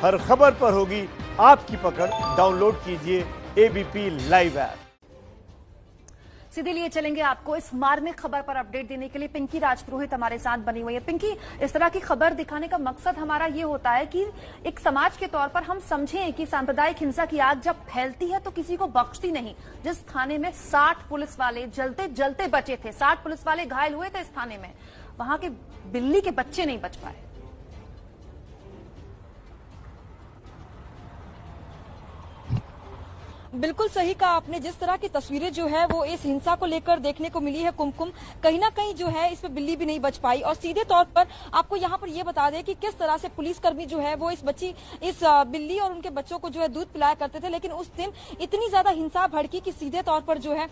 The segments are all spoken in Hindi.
हर खबर पर होगी आपकी पकड़। डाउनलोड कीजिए एबीपी लाइव ऐप। सीधे लिए चलेंगे आपको इस मार्मिक खबर पर अपडेट देने के लिए पिंकी राजपुरोहित हमारे साथ बनी हुई है। पिंकी, इस तरह की खबर दिखाने का मकसद हमारा ये होता है कि एक समाज के तौर पर हम समझें कि सांप्रदायिक हिंसा की आग जब फैलती है तो किसी को बख्शती नहीं। जिस थाने में 60 पुलिस वाले जलते जलते बचे थे, 60 पुलिस वाले घायल हुए थे इस थाने में, वहां के बिल्ली के बच्चे नहीं बच पाए। बिल्कुल सही कहा आपने। जिस तरह की तस्वीरें जो है वो इस हिंसा को लेकर देखने को मिली है कुमकुम, कहीं ना कहीं जो है इस पे बिल्ली भी नहीं बच पाई। और सीधे तौर पर आपको यहाँ पर ये बता दें कि किस तरह से पुलिसकर्मी जो है वो इस बिल्ली और उनके बच्चों को जो है दूध पिलाया करते थे, लेकिन उस दिन इतनी ज्यादा हिंसा भड़की कि सीधे तौर पर जो है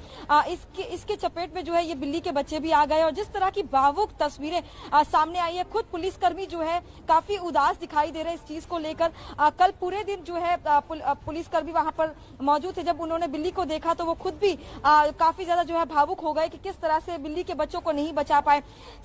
इसके चपेट में जो है ये बिल्ली के बच्चे भी आ गए। और जिस तरह की भावुक तस्वीरें सामने आई है, खुद पुलिसकर्मी जो है काफी उदास दिखाई दे रहे इस चीज को लेकर। कल पूरे दिन जो है पुलिसकर्मी वहां पर मौजूद थे। जब उन्होंने बिल्ली को देखा तो वो खुद भी काफी ज्यादा जो है भावुक हो गए कि किस तरह से बिल्ली के बच्चों को नहीं बचा पाए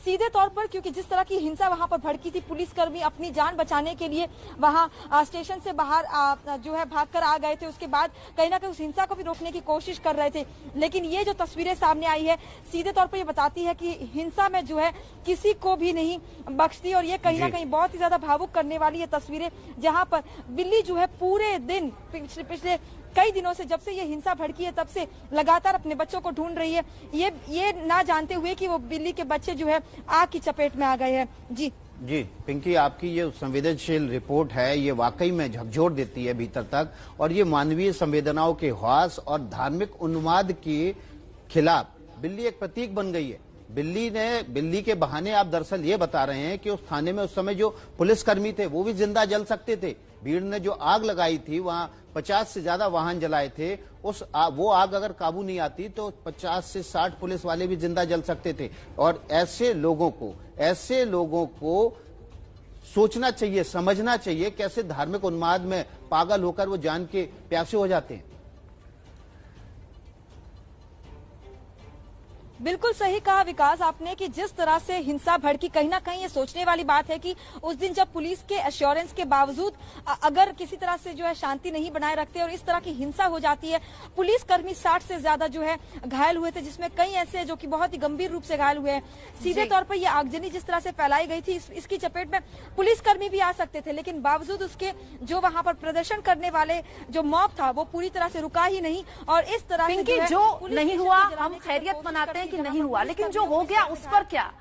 सीधे तौर पर, क्योंकि जिस तरह की हिंसा वहां पर भड़की थी, पुलिसकर्मी अपनी जान बचाने के लिए वहां स्टेशन से बाहर जो है भागकर आ गए थे। उसके बाद कहीं ना कहीं उस हिंसा को भी रोकने की कोशिश कर रहे थे। लेकिन ये जो तस्वीरें सामने आई है सीधे तौर पर ये बताती है कि हिंसा में जो है किसी को भी नहीं बख्शती। और ये कहीं ना कहीं बहुत ही ज्यादा भावुक करने वाली ये तस्वीरें, जहां पर बिल्ली जो है पूरे दिन पिछले कई दिनों से, जब से ये हिंसा भड़की है तब से लगातार अपने बच्चों को ढूंढ रही है, ये ना जानते हुए कि वो बिल्ली के बच्चे जो है आग की चपेट में आ गए हैं। जी पिंकी, आपकी ये संवेदनशील रिपोर्ट है, ये वाकई में झकझोर देती है भीतर तक, और ये मानवीय संवेदनाओं के ह्रास और धार्मिक उन्माद के खिलाफ बिल्ली एक प्रतीक बन गई है। बिल्ली के बहाने आप दरअसल ये बता रहे हैं कि उस थाने में उस समय जो पुलिसकर्मी थे वो भी जिंदा जल सकते थे। भीड़ ने जो आग लगाई थी, वहां 50 से ज्यादा वाहन जलाए थे, वो आग अगर काबू नहीं आती तो 50 से 60 पुलिस वाले भी जिंदा जल सकते थे। और ऐसे लोगों को सोचना चाहिए, समझना चाहिए कैसे धार्मिक उन्माद में पागल होकर वो जान के प्यासे हो जाते हैं। बिल्कुल सही कहा विकास आपने कि जिस तरह से हिंसा भड़की, कहीं ना कहीं ये सोचने वाली बात है कि उस दिन जब पुलिस के एश्योरेंस के बावजूद अगर किसी तरह से जो है शांति नहीं बनाए रखते और इस तरह की हिंसा हो जाती है, पुलिसकर्मी 60 से ज्यादा जो है घायल हुए थे, जिसमें कई ऐसे जो कि बहुत ही गंभीर रूप से घायल हुए हैं। सीधे तौर पर यह आगजनी जिस तरह से फैलाई गई थी, इसकी चपेट में पुलिसकर्मी भी आ सकते थे, लेकिन बावजूद उसके जो वहां पर प्रदर्शन करने वाले जो मॉब था वो पूरी तरह से रुका ही नहीं। और इस तरह से जो नहीं हुआ, हम खैरियत मनाते हैं कि नहीं हुआ, लेकिन जो हो गया उस पर क्या?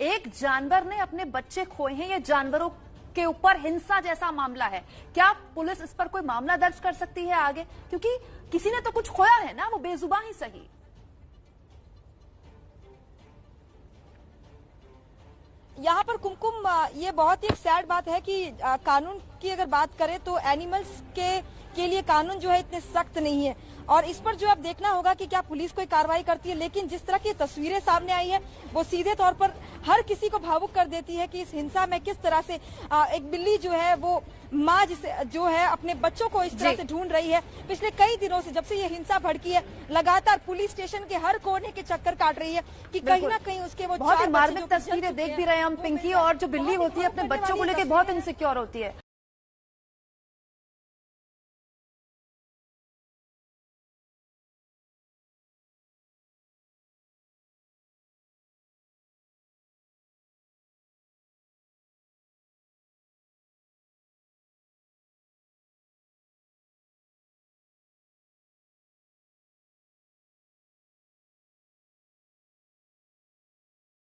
एक जानवर ने अपने बच्चे खोए हैं, ये जानवरों के ऊपर हिंसा जैसा मामला है। क्या पुलिस इस पर कोई मामला दर्ज कर सकती है आगे? क्योंकि किसी ने तो कुछ खोया है ना, वो बेजुबान ही सही। यहाँ पर कुमकुम, ये बहुत ही सैड बात है कि कानून की अगर बात करें तो एनिमल्स के लिए कानून जो है इतने सख्त नहीं है, और इस पर जो अब देखना होगा कि क्या पुलिस कोई कार्रवाई करती है। लेकिन जिस तरह की तस्वीरें सामने आई है वो सीधे तौर पर हर किसी को भावुक कर देती है कि इस हिंसा में किस तरह से एक बिल्ली जो है वो माँ जो है अपने बच्चों को इस तरह से ढूंढ रही है। पिछले कई दिनों से जब से ये हिंसा भड़की है, लगातार पुलिस स्टेशन के हर कोने के चक्कर काट रही है कि कहीं ना कहीं उसके वो बहुत ही मार्मिक तस्वीरें देख भी रहे हैं हम पिंकी, और जो बिल्ली होती है अपने बच्चों को लेकर बहुत इनसिक्योर होती है।